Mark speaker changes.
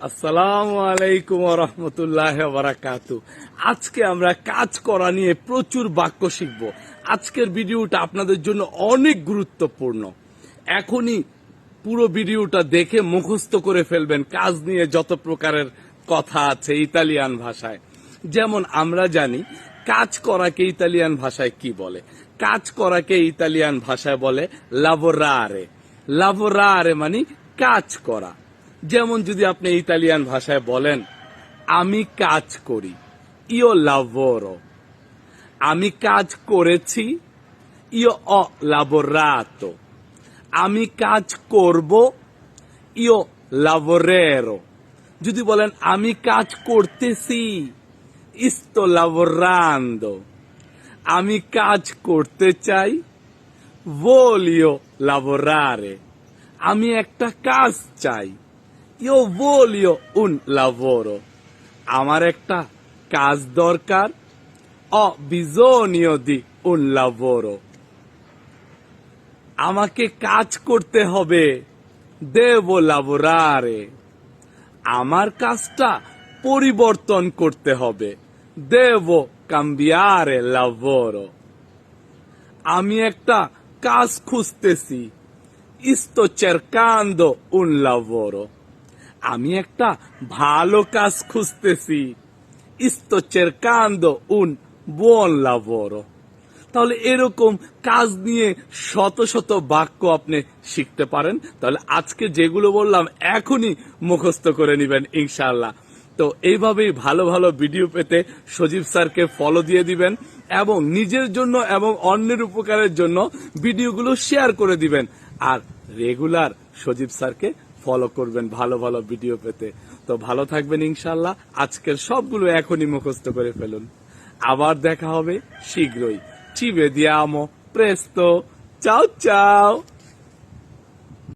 Speaker 1: আসসালামু আলাইকুম ওয়া রাহমাতুল্লাহি ওয়া বারাকাতু। আজকে আমরা কাজ করা নিয়ে প্রচুর বাক্য শিখব। আজকের ভিডিওটা আপনাদের জন্য অনেক গুরুত্বপূর্ণ। এখনই পুরো ভিডিওটা দেখে মুখস্থ করে ফেলবেন কাজ নিয়ে যত প্রকারের কথা আছে ইতালিয়ান ভাষায়। যেমন আমরা জানি কাজ করাকে ইতালিয়ান ভাষায় কি বলে। কাজ করাকে ইতালিয়ান ভাষায় বলে লাভোরারে। লাভোরারে মানে কাজ করা। যেমন যদি আপনি ইতালিয়ান ভাষায় বলেন আমি কাজ করি, ইও লাভোরো। আমি কাজ করেছি, ইও ho lavorato। আমি কাজ করব, ইও lavorerò। যদি বলেন আমি কাজ করতেছি, sto lavorando। আমি কাজ করতে চাই, voglio lavorare। আমি একটা কাজ চাই, io voglio un lavoro। আমার একটা কাজ দরকার, ho bisogno di un lavoro। আমাকে কাজ করতে হবে, devo lavorare। আমার কাজটা পরিবর্তন করতে হবে, devo cambiare lavoro। আমি একটা কাজ খুঁজতেছি, sto cercando un lavoro। আমি একটা ভালো কাজ খুঁজতেছি, sto cercando un buon lavoro। তাহলে এরকম কাজ নিয়ে শত শত বাক্য আপনি শিখতে পারেন। তাহলে আজকে যেগুলো বললাম এখনই মুখস্থ করে নেবেন ইনশাআল্লাহ। তো এইভাবেই ভালো ভালো ভিডিও পেতে সজীব স্যারকে ফলো দিয়ে দিবেন এবং নিজের জন্য এবং অন্যের উপকারের জন্য ভিডিওগুলো শেয়ার করে দিবেন। আর রেগুলার সজীব স্যারকে ফলো করবেন ভালো ভালো ভিডিও পেতে। তো ভালো থাকবেন ইনশাআল্লাহ। আজকের সবগুলো এখনই মুখস্থ করে ফেলুন। আবার দেখা হবে শীঘ্রই। Ci vediamo presto. Ciao ciao.